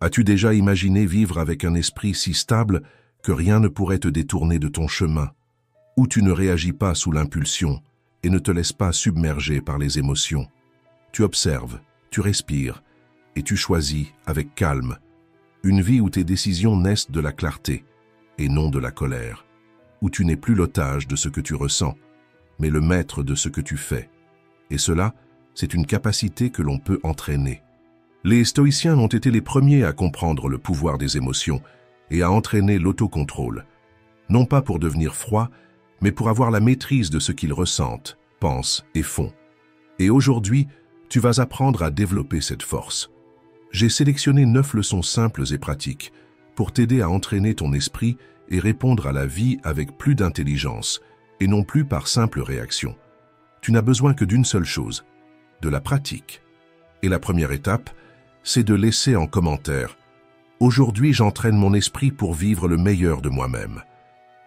As-tu déjà imaginé vivre avec un esprit si stable que rien ne pourrait te détourner de ton chemin, où tu ne réagis pas sous l'impulsion et ne te laisses pas submerger par les émotions? Tu observes, tu respires et tu choisis avec calme une vie où tes décisions naissent de la clarté et non de la colère, où tu n'es plus l'otage de ce que tu ressens, mais le maître de ce que tu fais. Et cela, c'est une capacité que l'on peut entraîner. Les stoïciens ont été les premiers à comprendre le pouvoir des émotions et à entraîner l'autocontrôle, non pas pour devenir froid, mais pour avoir la maîtrise de ce qu'ils ressentent, pensent et font. Et aujourd'hui, tu vas apprendre à développer cette force. J'ai sélectionné 9 leçons simples et pratiques pour t'aider à entraîner ton esprit et répondre à la vie avec plus d'intelligence et non plus par simple réaction. Tu n'as besoin que d'une seule chose, de la pratique. Et la première étape, c'est de laisser en commentaire « Aujourd'hui, j'entraîne mon esprit pour vivre le meilleur de moi-même ».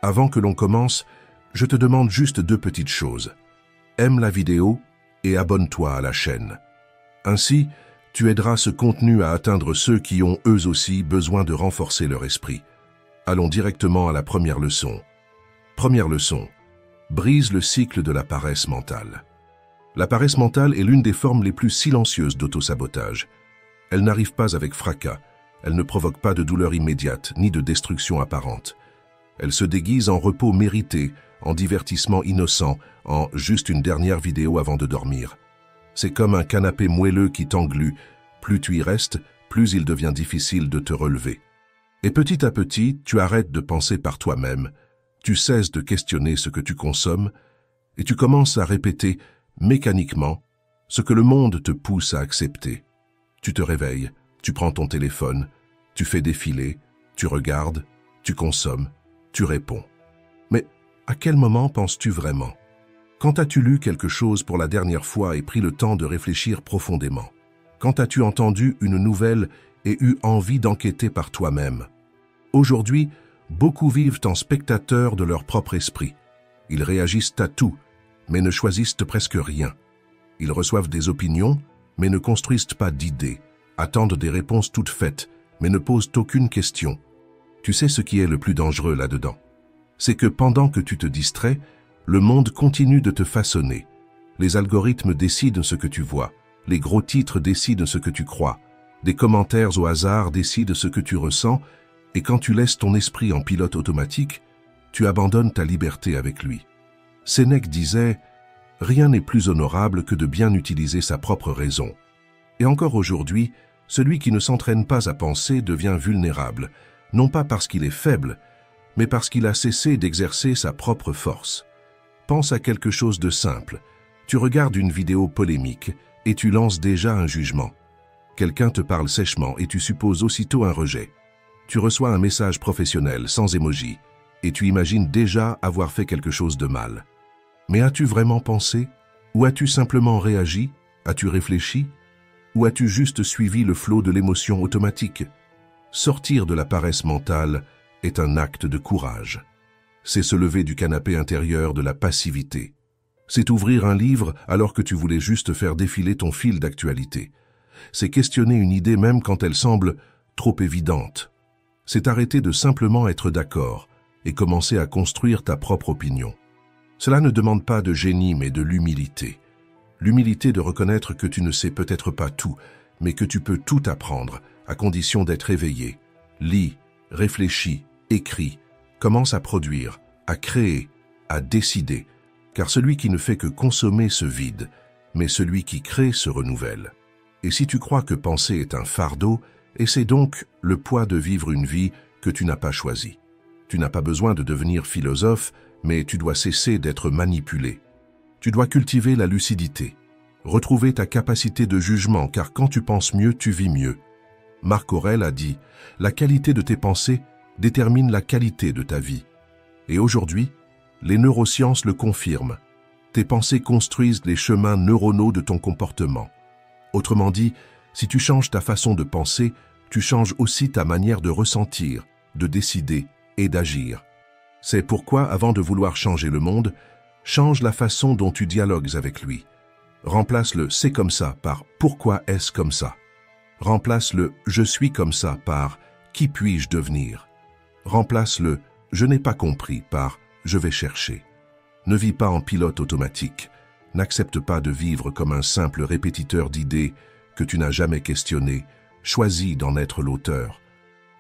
Avant que l'on commence, je te demande juste 2 petites choses. Aime la vidéo et abonne-toi à la chaîne. Ainsi, tu aideras ce contenu à atteindre ceux qui ont eux aussi besoin de renforcer leur esprit. Allons directement à la première leçon. Première leçon. Brise le cycle de la paresse mentale. La paresse mentale est l'une des formes les plus silencieuses d'autosabotage. Elle n'arrive pas avec fracas, elle ne provoque pas de douleur immédiate ni de destruction apparente. Elle se déguise en repos mérité, en divertissement innocent, en juste une dernière vidéo avant de dormir. C'est comme un canapé moelleux qui t'englue. Plus tu y restes, plus il devient difficile de te relever. Et petit à petit, tu arrêtes de penser par toi-même, tu cesses de questionner ce que tu consommes, et tu commences à répéter mécaniquement ce que le monde te pousse à accepter. Tu te réveilles, tu prends ton téléphone, tu fais défiler, tu regardes, tu consommes, tu réponds. Mais à quel moment penses-tu vraiment? Quand as-tu lu quelque chose pour la dernière fois et pris le temps de réfléchir profondément? Quand as-tu entendu une nouvelle et eu envie d'enquêter par toi-même? Aujourd'hui, beaucoup vivent en spectateurs de leur propre esprit. Ils réagissent à tout, mais ne choisissent presque rien. Ils reçoivent des opinions, mais ne construisent pas d'idées, attendent des réponses toutes faites, mais ne posent aucune question. Tu sais ce qui est le plus dangereux là-dedans? C'est que pendant que tu te distrais, le monde continue de te façonner. Les algorithmes décident ce que tu vois, les gros titres décident ce que tu crois, des commentaires au hasard décident ce que tu ressens, et quand tu laisses ton esprit en pilote automatique, tu abandonnes ta liberté avec lui. Sénèque disait « Rien n'est plus honorable que de bien utiliser sa propre raison ». Et encore aujourd'hui, celui qui ne s'entraîne pas à penser devient vulnérable, non pas parce qu'il est faible, mais parce qu'il a cessé d'exercer sa propre force. Pense à quelque chose de simple. Tu regardes une vidéo polémique et tu lances déjà un jugement. Quelqu'un te parle sèchement et tu supposes aussitôt un rejet. Tu reçois un message professionnel sans émoji et tu imagines déjà avoir fait quelque chose de mal. Mais as-tu vraiment pensé? Ou as-tu simplement réagi? As-tu réfléchi? Ou as-tu juste suivi le flot de l'émotion automatique? Sortir de la paresse mentale est un acte de courage. C'est se lever du canapé intérieur de la passivité. C'est ouvrir un livre alors que tu voulais juste faire défiler ton fil d'actualité. C'est questionner une idée même quand elle semble trop évidente. C'est arrêter de simplement être d'accord et commencer à construire ta propre opinion. Cela ne demande pas de génie mais de l'humilité. L'humilité de reconnaître que tu ne sais peut-être pas tout, mais que tu peux tout apprendre, à condition d'être éveillé. Lis, réfléchis, écris, commence à produire, à créer, à décider, car celui qui ne fait que consommer se vide, mais celui qui crée se renouvelle. Et si tu crois que penser est un fardeau, essaie donc le poids de vivre une vie que tu n'as pas choisie. Tu n'as pas besoin de devenir philosophe, mais tu dois cesser d'être manipulé. Tu dois cultiver la lucidité, retrouver ta capacité de jugement, car quand tu penses mieux, tu vis mieux. Marc Aurèle a dit « La qualité de tes pensées détermine la qualité de ta vie ». Et aujourd'hui, les neurosciences le confirment. Tes pensées construisent les chemins neuronaux de ton comportement. Autrement dit, si tu changes ta façon de penser, tu changes aussi ta manière de ressentir, de décider et d'agir. C'est pourquoi, avant de vouloir changer le monde, change la façon dont tu dialogues avec lui. Remplace le « c'est comme ça » par « pourquoi est-ce comme ça ». Remplace le « je suis comme ça » par « qui puis-je devenir ?» Remplace le « je n'ai pas compris » par « je vais chercher ». Ne vis pas en pilote automatique. N'accepte pas de vivre comme un simple répétiteur d'idées que tu n'as jamais questionnées. Choisis d'en être l'auteur.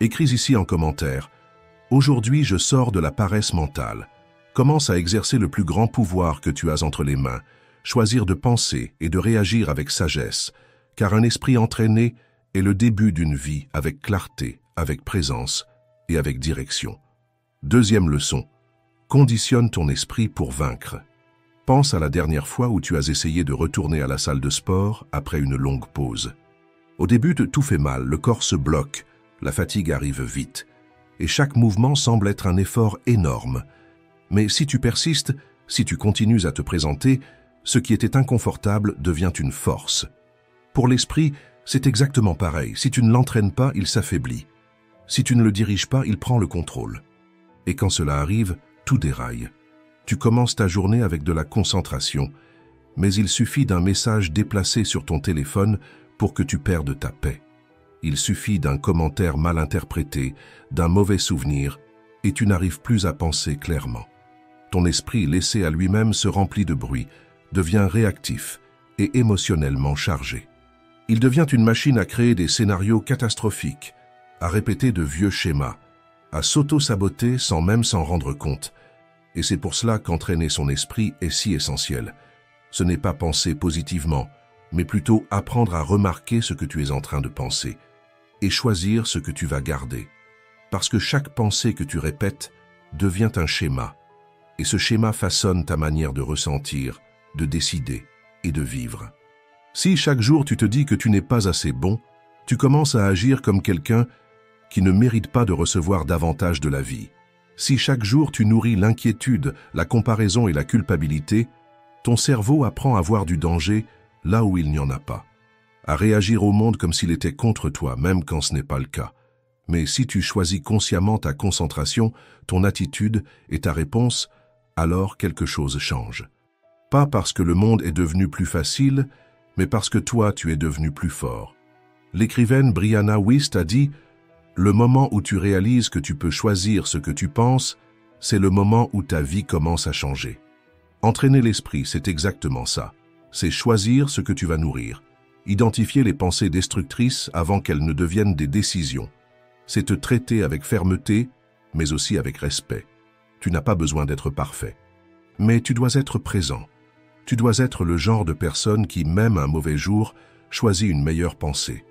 Écris ici en commentaire « Aujourd'hui, je sors de la paresse mentale ». Commence à exercer le plus grand pouvoir que tu as entre les mains, choisir de penser et de réagir avec sagesse, car un esprit entraîné est le début d'une vie avec clarté, avec présence et avec direction. Deuxième leçon, conditionne ton esprit pour vaincre. Pense à la dernière fois où tu as essayé de retourner à la salle de sport après une longue pause. Au début, tout fait mal, le corps se bloque, la fatigue arrive vite, et chaque mouvement semble être un effort énorme. Mais si tu persistes, si tu continues à te présenter, ce qui était inconfortable devient une force. Pour l'esprit, c'est exactement pareil. Si tu ne l'entraînes pas, il s'affaiblit. Si tu ne le diriges pas, il prend le contrôle. Et quand cela arrive, tout déraille. Tu commences ta journée avec de la concentration, mais il suffit d'un message déplacé sur ton téléphone pour que tu perdes ta paix. Il suffit d'un commentaire mal interprété, d'un mauvais souvenir, et tu n'arrives plus à penser clairement. Ton esprit, laissé à lui-même, se remplit de bruit, devient réactif et émotionnellement chargé. Il devient une machine à créer des scénarios catastrophiques, à répéter de vieux schémas, à s'auto-saboter sans même s'en rendre compte. Et c'est pour cela qu'entraîner son esprit est si essentiel. Ce n'est pas penser positivement, mais plutôt apprendre à remarquer ce que tu es en train de penser et choisir ce que tu vas garder. Parce que chaque pensée que tu répètes devient un schéma, et ce schéma façonne ta manière de ressentir, de décider et de vivre. Si chaque jour tu te dis que tu n'es pas assez bon, tu commences à agir comme quelqu'un qui ne mérite pas de recevoir davantage de la vie. Si chaque jour tu nourris l'inquiétude, la comparaison et la culpabilité, ton cerveau apprend à voir du danger là où il n'y en a pas, à réagir au monde comme s'il était contre toi, même quand ce n'est pas le cas. Mais si tu choisis consciemment ta concentration, ton attitude et ta réponse, alors quelque chose change. Pas parce que le monde est devenu plus facile, mais parce que toi, tu es devenu plus fort. L'écrivaine Brianna Wiest a dit « Le moment où tu réalises que tu peux choisir ce que tu penses, c'est le moment où ta vie commence à changer. » Entraîner l'esprit, c'est exactement ça. C'est choisir ce que tu vas nourrir. Identifier les pensées destructrices avant qu'elles ne deviennent des décisions. C'est te traiter avec fermeté, mais aussi avec respect. Tu n'as pas besoin d'être parfait. Mais tu dois être présent. Tu dois être le genre de personne qui, même un mauvais jour, choisit une meilleure pensée,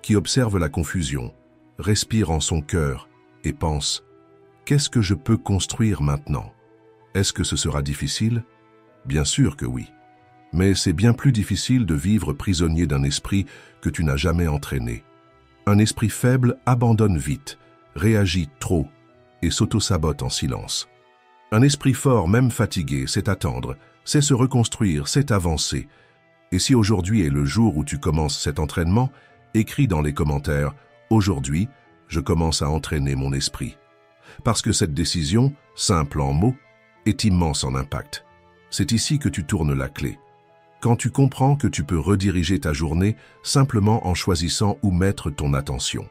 qui observe la confusion, respire en son cœur et pense « Qu'est-ce que je peux construire maintenant ?» Est-ce que ce sera difficile? Bien sûr que oui. Mais c'est bien plus difficile de vivre prisonnier d'un esprit que tu n'as jamais entraîné. Un esprit faible abandonne vite, réagit trop et s'auto-sabote en silence. Un esprit fort, même fatigué, sait attendre, sait se reconstruire, sait avancer. Et si aujourd'hui est le jour où tu commences cet entraînement, écris dans les commentaires « Aujourd'hui, je commence à entraîner mon esprit ». Parce que cette décision, simple en mots, est immense en impact. C'est ici que tu tournes la clé. Quand tu comprends que tu peux rediriger ta journée simplement en choisissant où mettre ton attention.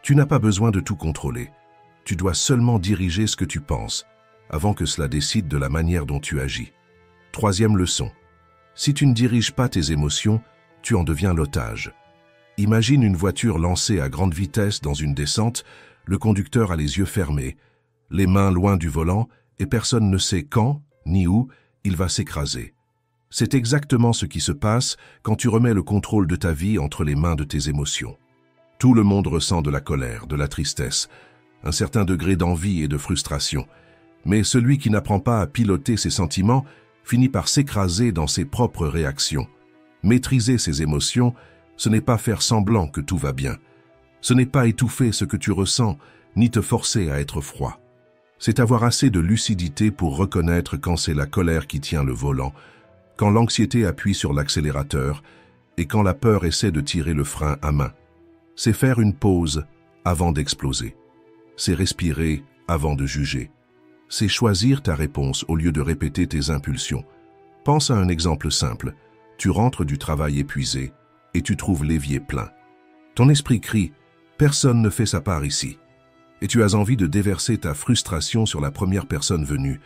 Tu n'as pas besoin de tout contrôler. Tu dois seulement diriger ce que tu penses, avant que cela décide de la manière dont tu agis. Troisième leçon. Si tu ne diriges pas tes émotions, tu en deviens l'otage. Imagine une voiture lancée à grande vitesse dans une descente, le conducteur a les yeux fermés, les mains loin du volant, et personne ne sait quand, ni où, il va s'écraser. C'est exactement ce qui se passe quand tu remets le contrôle de ta vie entre les mains de tes émotions. Tout le monde ressent de la colère, de la tristesse, un certain degré d'envie et de frustration. Mais celui qui n'apprend pas à piloter ses sentiments finit par s'écraser dans ses propres réactions. Maîtriser ses émotions, ce n'est pas faire semblant que tout va bien. Ce n'est pas étouffer ce que tu ressens, ni te forcer à être froid. C'est avoir assez de lucidité pour reconnaître quand c'est la colère qui tient le volant, quand l'anxiété appuie sur l'accélérateur et quand la peur essaie de tirer le frein à main. C'est faire une pause avant d'exploser. C'est respirer avant de juger. C'est choisir ta réponse au lieu de répéter tes impulsions. Pense à un exemple simple. Tu rentres du travail épuisé et tu trouves l'évier plein. Ton esprit crie « Personne ne fait sa part ici ». Et tu as envie de déverser ta frustration sur la première personne venue.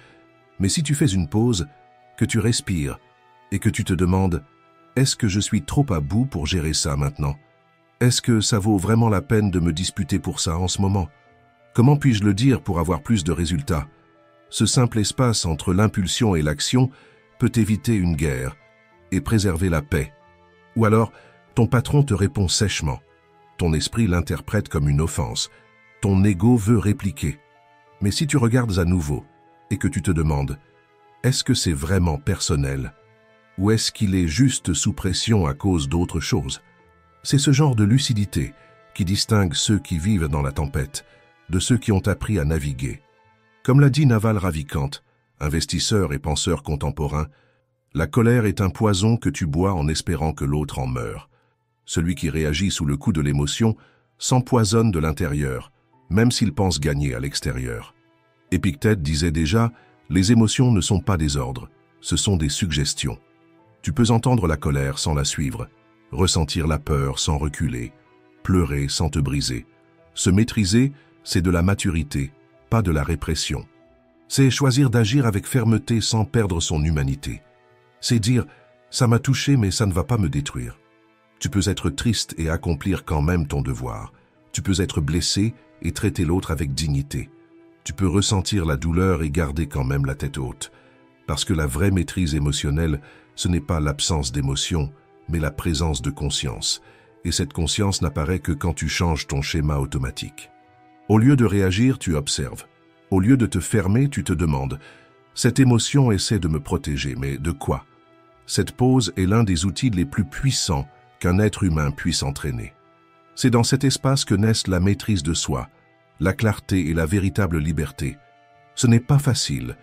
Mais si tu fais une pause, que tu respires et que tu te demandes « Est-ce que je suis trop à bout pour gérer ça maintenant ? Est-ce que ça vaut vraiment la peine de me disputer pour ça en ce moment ? Comment puis-je le dire pour avoir plus de résultats ? Ce simple espace entre l'impulsion et l'action peut éviter une guerre et préserver la paix. Ou alors, ton patron te répond sèchement. Ton esprit l'interprète comme une offense. Ton ego veut répliquer. Mais si tu regardes à nouveau et que tu te demandes « Est-ce que c'est vraiment personnel ? Ou est-ce qu'il est juste sous pression à cause d'autre chose ?» C'est ce genre de lucidité qui distingue ceux qui vivent dans la tempête de ceux qui ont appris à naviguer. Comme l'a dit Naval Ravikant, investisseur et penseur contemporain, la colère est un poison que tu bois en espérant que l'autre en meure. Celui qui réagit sous le coup de l'émotion s'empoisonne de l'intérieur, même s'il pense gagner à l'extérieur. Épictète disait déjà, les émotions ne sont pas des ordres, ce sont des suggestions. Tu peux entendre la colère sans la suivre, ressentir la peur sans reculer, pleurer sans te briser. Se maîtriser, c'est de la maturité, pas de la répression. C'est choisir d'agir avec fermeté sans perdre son humanité. C'est dire « ça m'a touché mais ça ne va pas me détruire ». Tu peux être triste et accomplir quand même ton devoir. Tu peux être blessé et traiter l'autre avec dignité. Tu peux ressentir la douleur et garder quand même la tête haute. Parce que la vraie maîtrise émotionnelle, ce n'est pas l'absence d'émotion, mais la présence de conscience. Et cette conscience n'apparaît que quand tu changes ton schéma automatique. Au lieu de réagir, tu observes. Au lieu de te fermer, tu te demandes « Cette émotion essaie de me protéger, mais de quoi ?» Cette pause est l'un des outils les plus puissants qu'un être humain puisse entraîner. C'est dans cet espace que naissent la maîtrise de soi, la clarté et la véritable liberté. Ce n'est pas facile.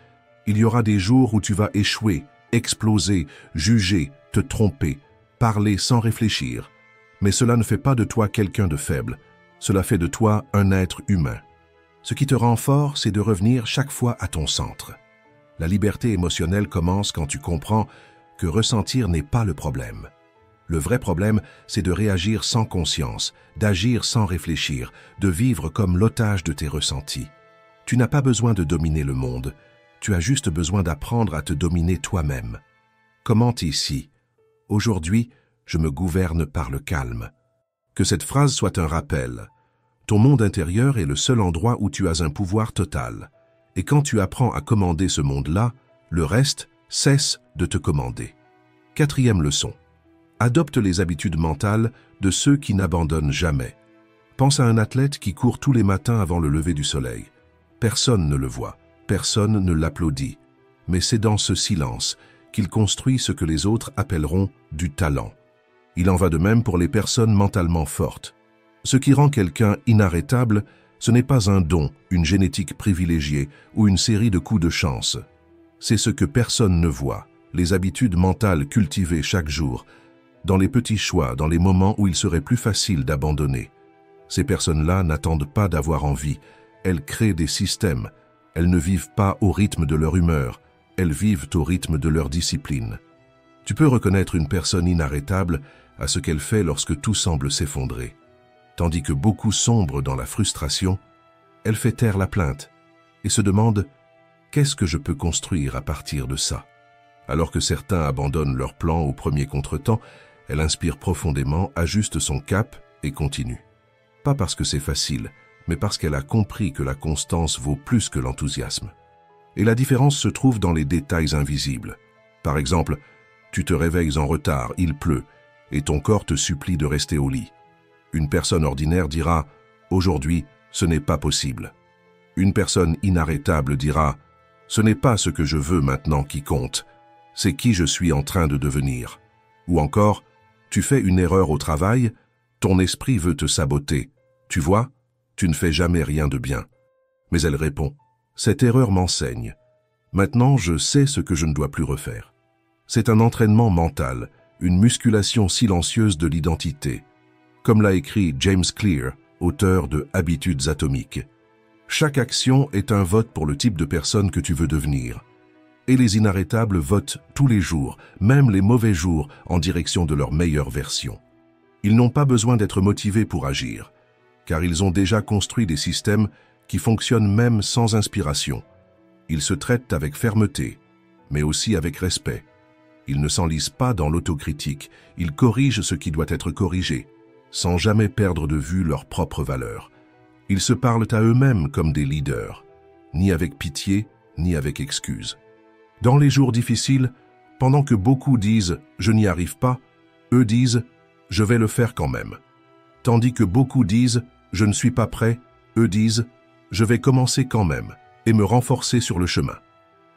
Il y aura des jours où tu vas échouer, exploser, juger, te tromper, parler sans réfléchir. Mais cela ne fait pas de toi quelqu'un de faible. Cela fait de toi un être humain. Ce qui te rend fort, c'est de revenir chaque fois à ton centre. La liberté émotionnelle commence quand tu comprends que ressentir n'est pas le problème. Le vrai problème, c'est de réagir sans conscience, d'agir sans réfléchir, de vivre comme l'otage de tes ressentis. Tu n'as pas besoin de dominer le monde, tu as juste besoin d'apprendre à te dominer toi-même. Commente ici. Aujourd'hui, je me gouverne par le calme. Que cette phrase soit un rappel. Ton monde intérieur est le seul endroit où tu as un pouvoir total. Et quand tu apprends à commander ce monde-là, le reste cesse de te commander. 4e leçon. Adopte les habitudes mentales de ceux qui n'abandonnent jamais. Pense à un athlète qui court tous les matins avant le lever du soleil. Personne ne le voit, personne ne l'applaudit. Mais c'est dans ce silence qu'il construit ce que les autres appelleront du talent. Il en va de même pour les personnes mentalement fortes. Ce qui rend quelqu'un inarrêtable, ce n'est pas un don, une génétique privilégiée ou une série de coups de chance. C'est ce que personne ne voit, les habitudes mentales cultivées chaque jour, dans les petits choix, dans les moments où il serait plus facile d'abandonner. Ces personnes-là n'attendent pas d'avoir envie, elles créent des systèmes, elles ne vivent pas au rythme de leur humeur, elles vivent au rythme de leur discipline. Tu peux reconnaître une personne inarrêtable à ce qu'elle fait lorsque tout semble s'effondrer. Tandis que beaucoup sombrent dans la frustration, elle fait taire la plainte et se demande « Qu'est-ce que je peux construire à partir de ça ?» Alors que certains abandonnent leur plan au premier contretemps, elle inspire profondément, ajuste son cap et continue. Pas parce que c'est facile, mais parce qu'elle a compris que la constance vaut plus que l'enthousiasme. Et la différence se trouve dans les détails invisibles. Par exemple, tu te réveilles en retard, il pleut, et ton corps te supplie de rester au lit. Une personne ordinaire dira « Aujourd'hui, ce n'est pas possible ». Une personne inarrêtable dira « Ce n'est pas ce que je veux maintenant qui compte, c'est qui je suis en train de devenir ». Ou encore, tu fais une erreur au travail, ton esprit veut te saboter. Tu vois, tu ne fais jamais rien de bien. Mais elle répond, cette erreur m'enseigne. Maintenant, je sais ce que je ne dois plus refaire. C'est un entraînement mental, une musculation silencieuse de l'identité. Comme l'a écrit James Clear, auteur de Habitudes atomiques. Chaque action est un vote pour le type de personne que tu veux devenir. Et les inarrêtables votent tous les jours, même les mauvais jours, en direction de leur meilleure version. Ils n'ont pas besoin d'être motivés pour agir, car ils ont déjà construit des systèmes qui fonctionnent même sans inspiration. Ils se traitent avec fermeté, mais aussi avec respect. Ils ne s'enlisent pas dans l'autocritique, ils corrigent ce qui doit être corrigé, sans jamais perdre de vue leurs propres valeurs. Ils se parlent à eux-mêmes comme des leaders, ni avec pitié, ni avec excuse. Dans les jours difficiles, pendant que beaucoup disent « je n'y arrive pas », eux disent « je vais le faire quand même ». Tandis que beaucoup disent « je ne suis pas prêt », eux disent « je vais commencer quand même et me renforcer sur le chemin ».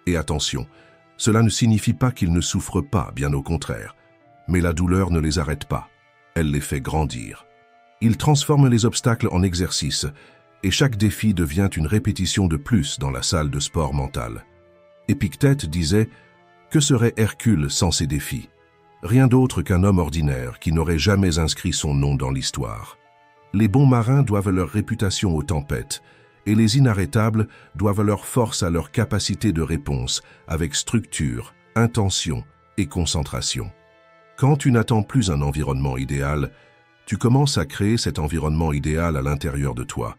Et attention, cela ne signifie pas qu'ils ne souffrent pas, bien au contraire. Mais la douleur ne les arrête pas, elle les fait grandir. Ils transforment les obstacles en exercices, et chaque défi devient une répétition de plus dans la salle de sport mental. Épictète disait « Que serait Hercule sans ces défis ?» Rien d'autre qu'un homme ordinaire qui n'aurait jamais inscrit son nom dans l'histoire. Les bons marins doivent leur réputation aux tempêtes, et les inarrêtables doivent leur force à leur capacité de réponse, avec structure, intention et concentration. Quand tu n'attends plus un environnement idéal, tu commences à créer cet environnement idéal à l'intérieur de toi.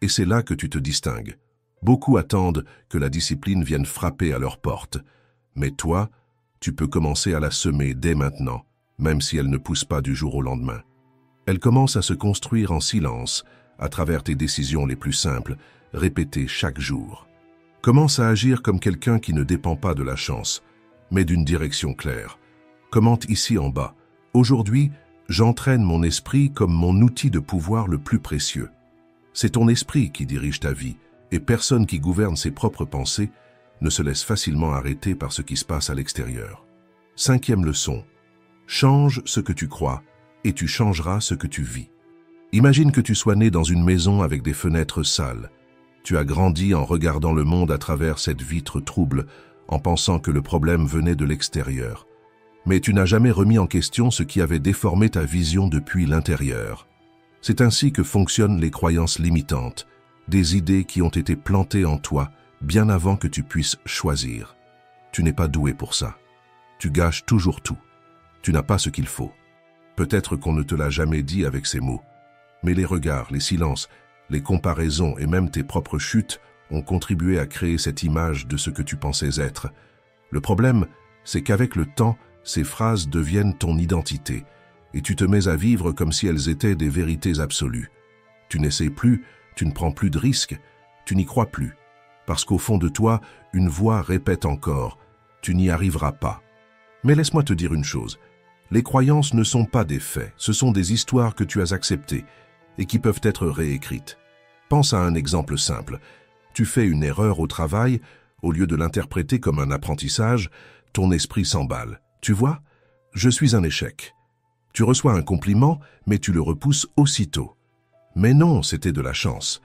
Et c'est là que tu te distingues. Beaucoup attendent que la discipline vienne frapper à leur porte. Mais toi, tu peux commencer à la semer dès maintenant, même si elle ne pousse pas du jour au lendemain. Elle commence à se construire en silence, à travers tes décisions les plus simples, répétées chaque jour. Commence à agir comme quelqu'un qui ne dépend pas de la chance, mais d'une direction claire. Commente ici en bas. Aujourd'hui, j'entraîne mon esprit comme mon outil de pouvoir le plus précieux. C'est ton esprit qui dirige ta vie, et personne qui gouverne ses propres pensées ne se laisse facilement arrêter par ce qui se passe à l'extérieur. 5e leçon. Change ce que tu crois, et tu changeras ce que tu vis. Imagine que tu sois né dans une maison avec des fenêtres sales. Tu as grandi en regardant le monde à travers cette vitre trouble, en pensant que le problème venait de l'extérieur. Mais tu n'as jamais remis en question ce qui avait déformé ta vision depuis l'intérieur. C'est ainsi que fonctionnent les croyances limitantes, des idées qui ont été plantées en toi bien avant que tu puisses choisir. Tu n'es pas doué pour ça. Tu gâches toujours tout. Tu n'as pas ce qu'il faut. Peut-être qu'on ne te l'a jamais dit avec ces mots. Mais les regards, les silences, les comparaisons et même tes propres chutes ont contribué à créer cette image de ce que tu pensais être. Le problème, c'est qu'avec le temps, ces phrases deviennent ton identité et tu te mets à vivre comme si elles étaient des vérités absolues. Tu n'essaies plus, tu ne prends plus de risques, tu n'y crois plus. Parce qu'au fond de toi, une voix répète encore « tu n'y arriveras pas ». Mais laisse-moi te dire une chose, les croyances ne sont pas des faits, ce sont des histoires que tu as acceptées et qui peuvent être réécrites. Pense à un exemple simple. Tu fais une erreur au travail, au lieu de l'interpréter comme un apprentissage, ton esprit s'emballe. Tu vois, je suis un échec. Tu reçois un compliment, mais tu le repousses aussitôt. Mais non, c'était de la chance.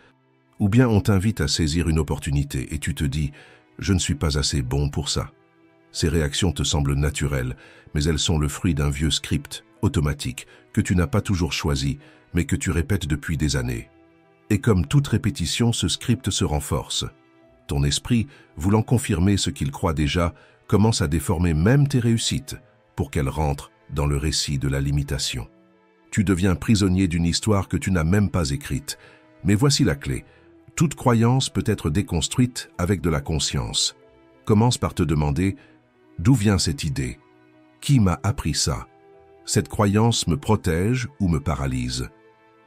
Ou bien on t'invite à saisir une opportunité et tu te dis « je ne suis pas assez bon pour ça ». Ces réactions te semblent naturelles, mais elles sont le fruit d'un vieux script automatique que tu n'as pas toujours choisi, mais que tu répètes depuis des années. Et comme toute répétition, ce script se renforce. Ton esprit, voulant confirmer ce qu'il croit déjà, commence à déformer même tes réussites pour qu'elles rentrent dans le récit de la limitation. Tu deviens prisonnier d'une histoire que tu n'as même pas écrite. Mais voici la clé. Toute croyance peut être déconstruite avec de la conscience. Commence par te demander « D'où vient cette idée? Qui m'a appris ça? Cette croyance me protège ou me paralyse?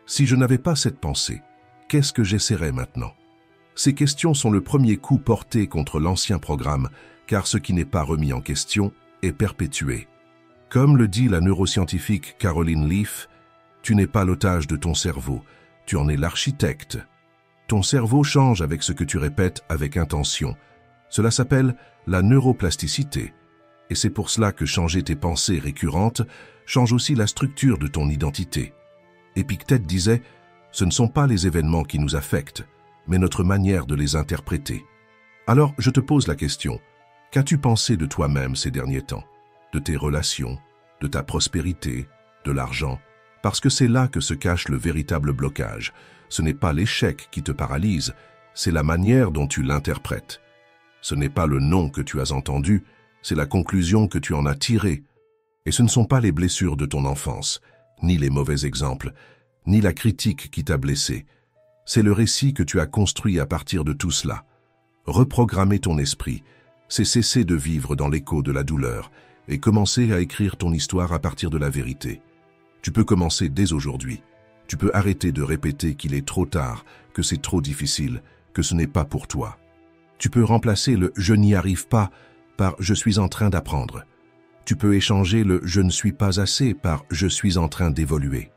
Si je n'avais pas cette pensée, qu'est-ce que j'essaierais maintenant ?» Ces questions sont le premier coup porté contre l'ancien programme, car ce qui n'est pas remis en question est perpétué. Comme le dit la neuroscientifique Caroline Leaf, tu n'es pas l'otage de ton cerveau, tu en es l'architecte. Ton cerveau change avec ce que tu répètes avec intention. Cela s'appelle la neuroplasticité. Et c'est pour cela que changer tes pensées récurrentes change aussi la structure de ton identité. Épictète disait « Ce ne sont pas les événements qui nous affectent, mais notre manière de les interpréter. » Alors, je te pose la question, qu'as-tu pensé de toi-même ces derniers temps? De tes relations, de ta prospérité, de l'argent? Parce que c'est là que se cache le véritable blocage. Ce n'est pas l'échec qui te paralyse, c'est la manière dont tu l'interprètes. Ce n'est pas le non que tu as entendu, c'est la conclusion que tu en as tirée. Et ce ne sont pas les blessures de ton enfance, ni les mauvais exemples, ni la critique qui t'a blessé. C'est le récit que tu as construit à partir de tout cela. Reprogrammer ton esprit, c'est cesser de vivre dans l'écho de la douleur et commencer à écrire ton histoire à partir de la vérité. Tu peux commencer dès aujourd'hui. Tu peux arrêter de répéter qu'il est trop tard, que c'est trop difficile, que ce n'est pas pour toi. Tu peux remplacer le « je n'y arrive pas » par « je suis en train d'apprendre ». Tu peux échanger le « je ne suis pas assez » par « je suis en train d'évoluer ».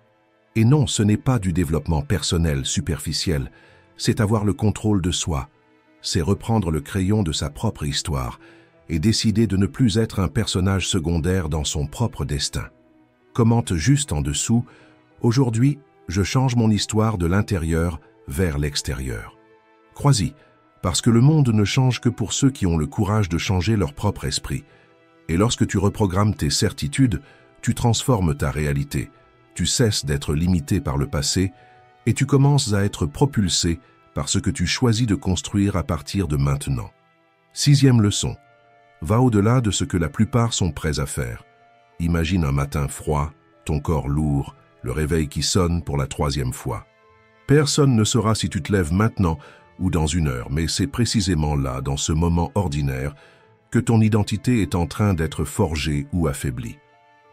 Et non, ce n'est pas du développement personnel superficiel, c'est avoir le contrôle de soi. C'est reprendre le crayon de sa propre histoire et décider de ne plus être un personnage secondaire dans son propre destin. Commente juste en dessous « Aujourd'hui, je change mon histoire de l'intérieur vers l'extérieur ». Crois-y, parce que le monde ne change que pour ceux qui ont le courage de changer leur propre esprit. Et lorsque tu reprogrammes tes certitudes, tu transformes ta réalité. Tu cesses d'être limité par le passé et tu commences à être propulsé par ce que tu choisis de construire à partir de maintenant. 6e leçon. Va au-delà de ce que la plupart sont prêts à faire. Imagine un matin froid, ton corps lourd, le réveil qui sonne pour la 3e fois. Personne ne saura si tu te lèves maintenant ou dans 1 heure, mais c'est précisément là, dans ce moment ordinaire, que ton identité est en train d'être forgée ou affaiblie.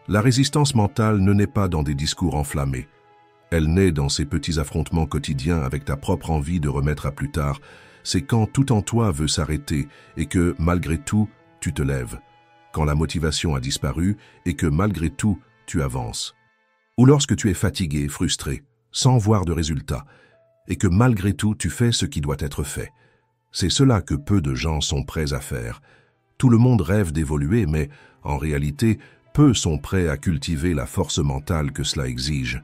La résistance mentale ne naît pas dans des discours enflammés. Elle naît dans ces petits affrontements quotidiens avec ta propre envie de remettre à plus tard. C'est quand tout en toi veut s'arrêter et que, malgré tout, tu te lèves. Quand la motivation a disparu et que, malgré tout, tu avances. Ou lorsque tu es fatigué, frustré, sans voir de résultat, et que malgré tout, tu fais ce qui doit être fait. C'est cela que peu de gens sont prêts à faire. Tout le monde rêve d'évoluer, mais, en réalité, peu sont prêts à cultiver la force mentale que cela exige.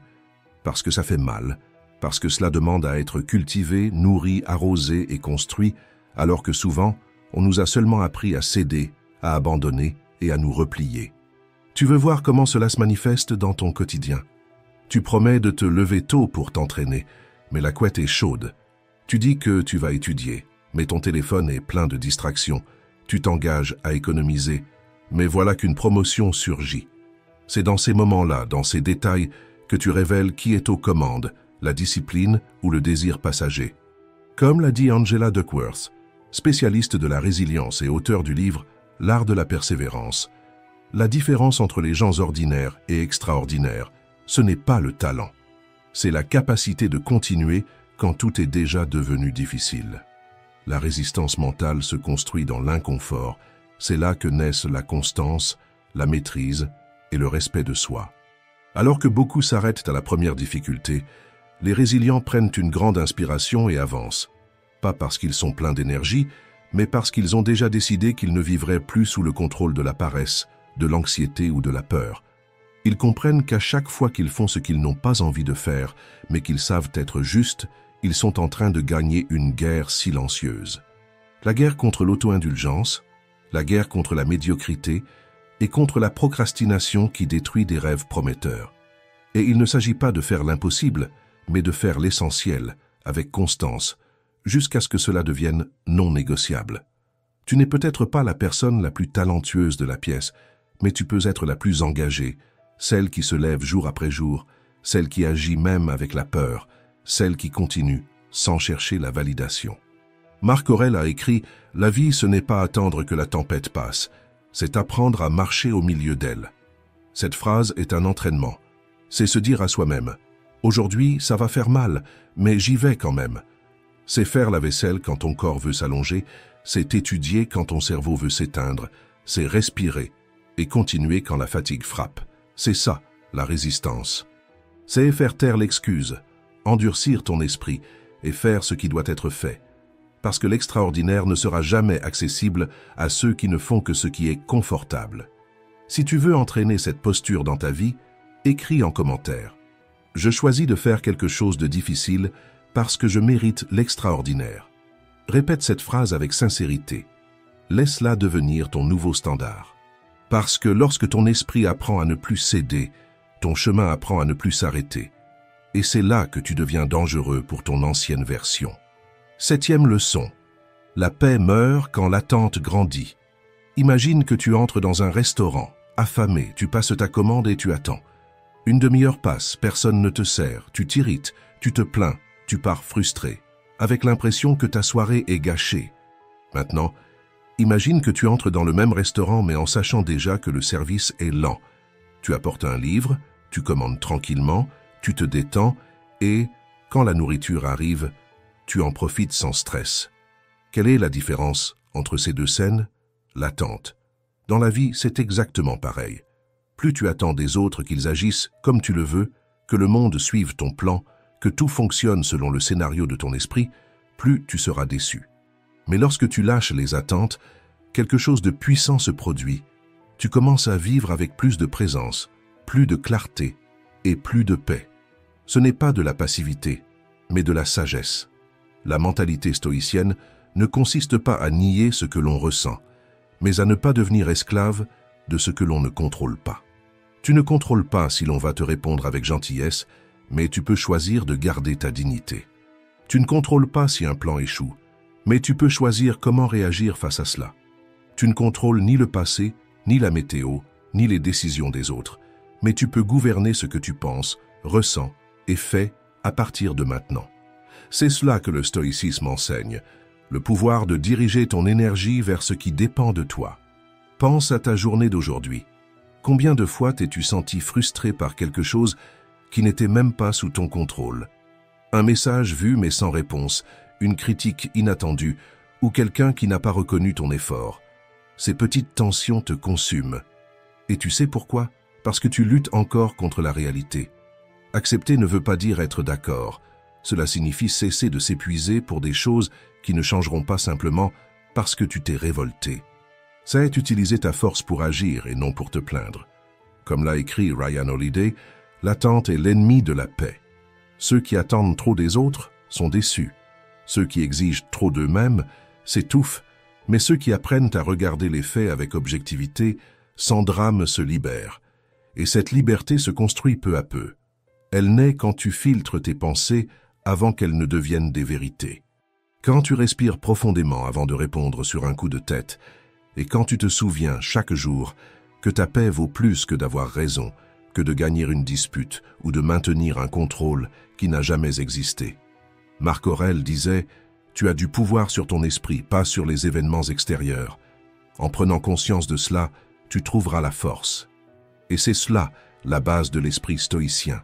Parce que ça fait mal, parce que cela demande à être cultivé, nourri, arrosé et construit, alors que souvent, on nous a seulement appris à céder, à abandonner et à nous replier. Tu veux voir comment cela se manifeste dans ton quotidien. Tu promets de te lever tôt pour t'entraîner, mais la couette est chaude. Tu dis que tu vas étudier, mais ton téléphone est plein de distractions. Tu t'engages à économiser, mais voilà qu'une promotion surgit. C'est dans ces moments-là, dans ces détails, que tu révèles qui est aux commandes, la discipline ou le désir passager. Comme l'a dit Angela Duckworth, spécialiste de la résilience et auteur du livre « L'art de la persévérance », la différence entre les gens ordinaires et extraordinaires, ce n'est pas le talent. C'est la capacité de continuer quand tout est déjà devenu difficile. La résistance mentale se construit dans l'inconfort. C'est là que naissent la constance, la maîtrise et le respect de soi. Alors que beaucoup s'arrêtent à la première difficulté, les résilients prennent une grande inspiration et avancent. Pas parce qu'ils sont pleins d'énergie, mais parce qu'ils ont déjà décidé qu'ils ne vivraient plus sous le contrôle de la paresse, de l'anxiété ou de la peur. Ils comprennent qu'à chaque fois qu'ils font ce qu'ils n'ont pas envie de faire, mais qu'ils savent être justes, ils sont en train de gagner une guerre silencieuse. La guerre contre l'auto-indulgence, la guerre contre la médiocrité et contre la procrastination qui détruit des rêves prometteurs. Et il ne s'agit pas de faire l'impossible, mais de faire l'essentiel, avec constance, jusqu'à ce que cela devienne non négociable. Tu n'es peut-être pas la personne la plus talentueuse de la pièce, mais tu peux être la plus engagée, celle qui se lève jour après jour, celle qui agit même avec la peur, celle qui continue sans chercher la validation. Marc Aurèle a écrit « La vie, ce n'est pas attendre que la tempête passe, c'est apprendre à marcher au milieu d'elle ». Cette phrase est un entraînement. C'est se dire à soi-même « Aujourd'hui, ça va faire mal, mais j'y vais quand même ». C'est faire la vaisselle quand ton corps veut s'allonger, c'est étudier quand ton cerveau veut s'éteindre, c'est respirer et continuer quand la fatigue frappe. C'est ça, la résistance. C'est faire taire l'excuse, endurcir ton esprit et faire ce qui doit être fait. Parce que l'extraordinaire ne sera jamais accessible à ceux qui ne font que ce qui est confortable. Si tu veux entraîner cette posture dans ta vie, écris en commentaire. Je choisis de faire quelque chose de difficile parce que je mérite l'extraordinaire. Répète cette phrase avec sincérité. Laisse-la devenir ton nouveau standard. Parce que lorsque ton esprit apprend à ne plus céder, ton chemin apprend à ne plus s'arrêter. Et c'est là que tu deviens dangereux pour ton ancienne version. 7e leçon. La paix meurt quand l'attente grandit. Imagine que tu entres dans un restaurant, affamé, tu passes ta commande et tu attends. Une demi-heure passe, personne ne te sert, tu t'irrites, tu te plains, tu pars frustré, avec l'impression que ta soirée est gâchée. Maintenant, imagine que tu entres dans le même restaurant mais en sachant déjà que le service est lent. Tu apportes un livre, tu commandes tranquillement, tu te détends et, quand la nourriture arrive, tu en profites sans stress. Quelle est la différence entre ces deux scènes? L'attente. Dans la vie, c'est exactement pareil. Plus tu attends des autres qu'ils agissent comme tu le veux, que le monde suive ton plan, que tout fonctionne selon le scénario de ton esprit, plus tu seras déçu. Mais lorsque tu lâches les attentes, quelque chose de puissant se produit. Tu commences à vivre avec plus de présence, plus de clarté et plus de paix. Ce n'est pas de la passivité, mais de la sagesse. La mentalité stoïcienne ne consiste pas à nier ce que l'on ressent, mais à ne pas devenir esclave de ce que l'on ne contrôle pas. Tu ne contrôles pas si l'on va te répondre avec gentillesse, mais tu peux choisir de garder ta dignité. Tu ne contrôles pas si un plan échoue, mais tu peux choisir comment réagir face à cela. Tu ne contrôles ni le passé, ni la météo, ni les décisions des autres, mais tu peux gouverner ce que tu penses, ressens et fais à partir de maintenant. C'est cela que le stoïcisme enseigne, le pouvoir de diriger ton énergie vers ce qui dépend de toi. Pense à ta journée d'aujourd'hui. Combien de fois t'es-tu senti frustré par quelque chose qui n'était même pas sous ton contrôle? Un message vu mais sans réponse, une critique inattendue ou quelqu'un qui n'a pas reconnu ton effort. Ces petites tensions te consument. Et tu sais pourquoi? Parce que tu luttes encore contre la réalité. Accepter ne veut pas dire être d'accord. Cela signifie cesser de s'épuiser pour des choses qui ne changeront pas simplement parce que tu t'es révolté. Ça est utiliser ta force pour agir et non pour te plaindre. Comme l'a écrit Ryan Holiday, l'attente est l'ennemi de la paix. Ceux qui attendent trop des autres sont déçus. Ceux qui exigent trop d'eux-mêmes s'étouffent, mais ceux qui apprennent à regarder les faits avec objectivité, sans drame, se libèrent. Et cette liberté se construit peu à peu. Elle naît quand tu filtres tes pensées avant qu'elles ne deviennent des vérités. Quand tu respires profondément avant de répondre sur un coup de tête, et quand tu te souviens chaque jour que ta paix vaut plus que d'avoir raison, que de gagner une dispute ou de maintenir un contrôle qui n'a jamais existé. Marc Aurèle disait « Tu as du pouvoir sur ton esprit, pas sur les événements extérieurs. En prenant conscience de cela, tu trouveras la force. » Et c'est cela, la base de l'esprit stoïcien,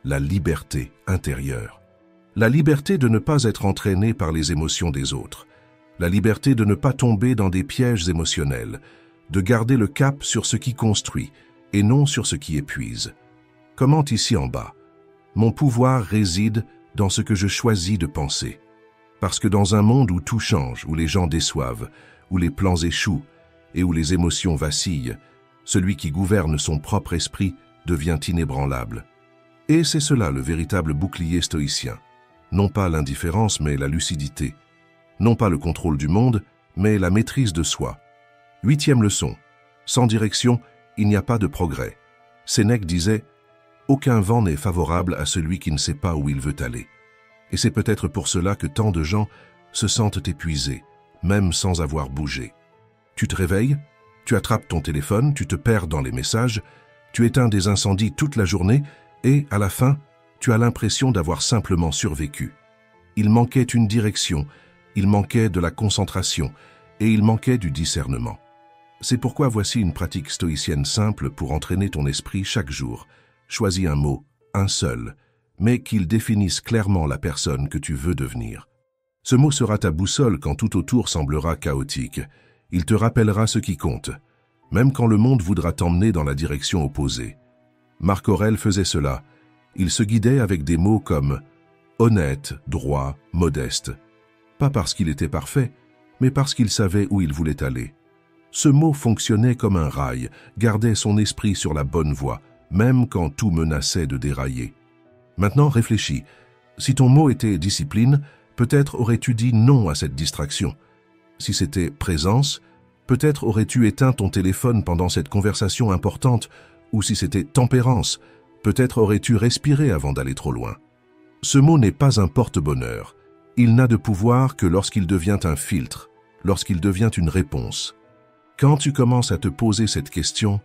la liberté intérieure. La liberté de ne pas être entraîné par les émotions des autres. La liberté de ne pas tomber dans des pièges émotionnels, de garder le cap sur ce qui construit et non sur ce qui épuise. Commente ici en bas. Mon pouvoir réside dans ce que je choisis de penser. Parce que dans un monde où tout change, où les gens déçoivent, où les plans échouent et où les émotions vacillent, celui qui gouverne son propre esprit devient inébranlable. Et c'est cela le véritable bouclier stoïcien. Non pas l'indifférence, mais la lucidité. Non pas le contrôle du monde, mais la maîtrise de soi. 8e leçon. Sans direction, il n'y a pas de progrès. Sénèque disait « Aucun vent n'est favorable à celui qui ne sait pas où il veut aller ». Et c'est peut-être pour cela que tant de gens se sentent épuisés, même sans avoir bougé. Tu te réveilles, tu attrapes ton téléphone, tu te perds dans les messages, tu éteins des incendies toute la journée et, à la fin, tu as l'impression d'avoir simplement survécu. Il manquait une direction, il manquait de la concentration et il manquait du discernement. C'est pourquoi voici une pratique stoïcienne simple pour entraîner ton esprit chaque jour. Choisis un mot, un seul, mais qu'il définisse clairement la personne que tu veux devenir. Ce mot sera ta boussole quand tout autour semblera chaotique. Il te rappellera ce qui compte, même quand le monde voudra t'emmener dans la direction opposée. Marc Aurèle faisait cela. Il se guidait avec des mots comme honnête, droit, modeste. Pas parce qu'il était parfait, mais parce qu'il savait où il voulait aller. Ce mot fonctionnait comme un rail, gardait son esprit sur la bonne voie, même quand tout menaçait de dérailler. Maintenant, réfléchis. Si ton mot était discipline, peut-être aurais-tu dit non à cette distraction. Si c'était présence, peut-être aurais-tu éteint ton téléphone pendant cette conversation importante, ou si c'était tempérance, peut-être aurais-tu respiré avant d'aller trop loin. Ce mot n'est pas un porte-bonheur. Il n'a de pouvoir que lorsqu'il devient un filtre, lorsqu'il devient une réponse. Quand tu commences à te poser cette question,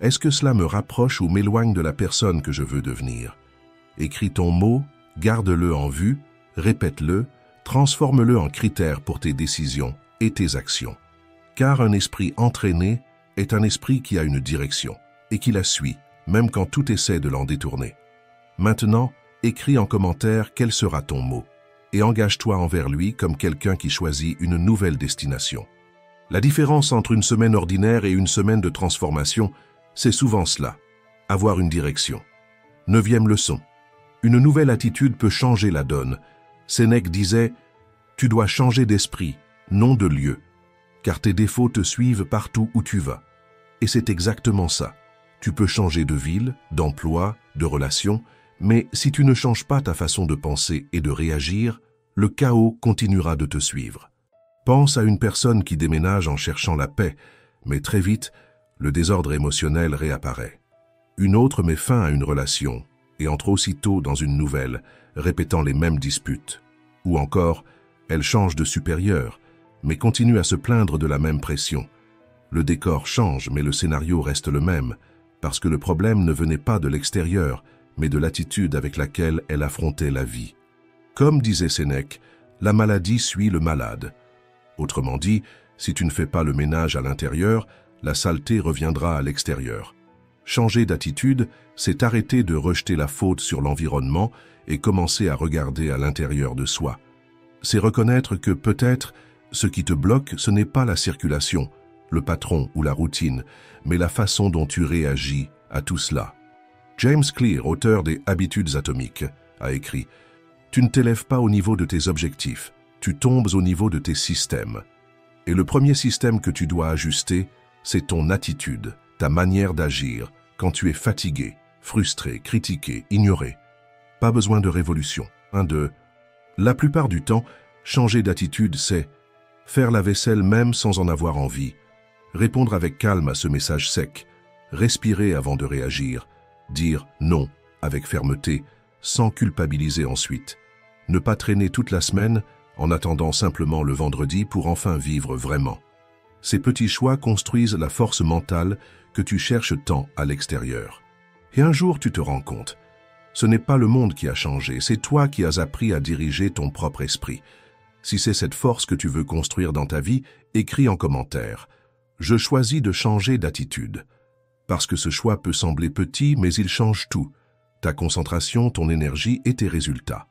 Est-ce que cela me rapproche ou m'éloigne de la personne que je veux devenir? Écris ton mot, garde-le en vue, répète-le, transforme-le en critère pour tes décisions et tes actions. Car un esprit entraîné est un esprit qui a une direction et qui la suit, même quand tout essaie de l'en détourner. Maintenant, écris en commentaire quel sera ton mot et engage-toi envers lui comme quelqu'un qui choisit une nouvelle destination. La différence entre une semaine ordinaire et une semaine de transformation, c'est souvent cela, avoir une direction. 9e leçon. Une nouvelle attitude peut changer la donne. Sénèque disait « Tu dois changer d'esprit, non de lieu, car tes défauts te suivent partout où tu vas. » Et c'est exactement ça. Tu peux changer de ville, d'emploi, de relation, mais si tu ne changes pas ta façon de penser et de réagir, le chaos continuera de te suivre. Pense à une personne qui déménage en cherchant la paix, mais très vite, le désordre émotionnel réapparaît. Une autre met fin à une relation et entre aussitôt dans une nouvelle, répétant les mêmes disputes. Ou encore, elle change de supérieur, mais continue à se plaindre de la même pression. Le décor change, mais le scénario reste le même, parce que le problème ne venait pas de l'extérieur, mais de l'attitude avec laquelle elle affrontait la vie. Comme disait Sénèque, la maladie suit le malade. Autrement dit, si tu ne fais pas le ménage à l'intérieur, la saleté reviendra à l'extérieur. Changer d'attitude, c'est arrêter de rejeter la faute sur l'environnement et commencer à regarder à l'intérieur de soi. C'est reconnaître que peut-être, ce qui te bloque, ce n'est pas la circulation, le patron ou la routine, mais la façon dont tu réagis à tout cela. James Clear, auteur des Habitudes atomiques, a écrit « Tu ne t'élèves pas au niveau de tes objectifs, tu tombes au niveau de tes systèmes. Et le premier système que tu dois ajuster, c'est ton attitude, ta manière d'agir, quand tu es fatigué, frustré, critiqué, ignoré. Pas besoin de révolution. La plupart du temps, changer d'attitude, c'est faire la vaisselle même sans en avoir envie, répondre avec calme à ce message sec, respirer avant de réagir, dire non avec fermeté, sans culpabiliser ensuite, ne pas traîner toute la semaine en attendant simplement le vendredi pour enfin vivre vraiment. Ces petits choix construisent la force mentale que tu cherches tant à l'extérieur. Et un jour, tu te rends compte. Ce n'est pas le monde qui a changé, c'est toi qui as appris à diriger ton propre esprit. Si c'est cette force que tu veux construire dans ta vie, écris en commentaire. Je choisis de changer d'attitude. Parce que ce choix peut sembler petit, mais il change tout. Ta concentration, ton énergie et tes résultats.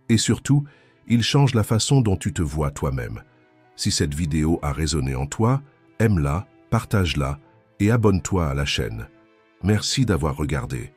Et surtout, il change la façon dont tu te vois toi-même. Si cette vidéo a résonné en toi, aime-la, partage-la et abonne-toi à la chaîne. Merci d'avoir regardé.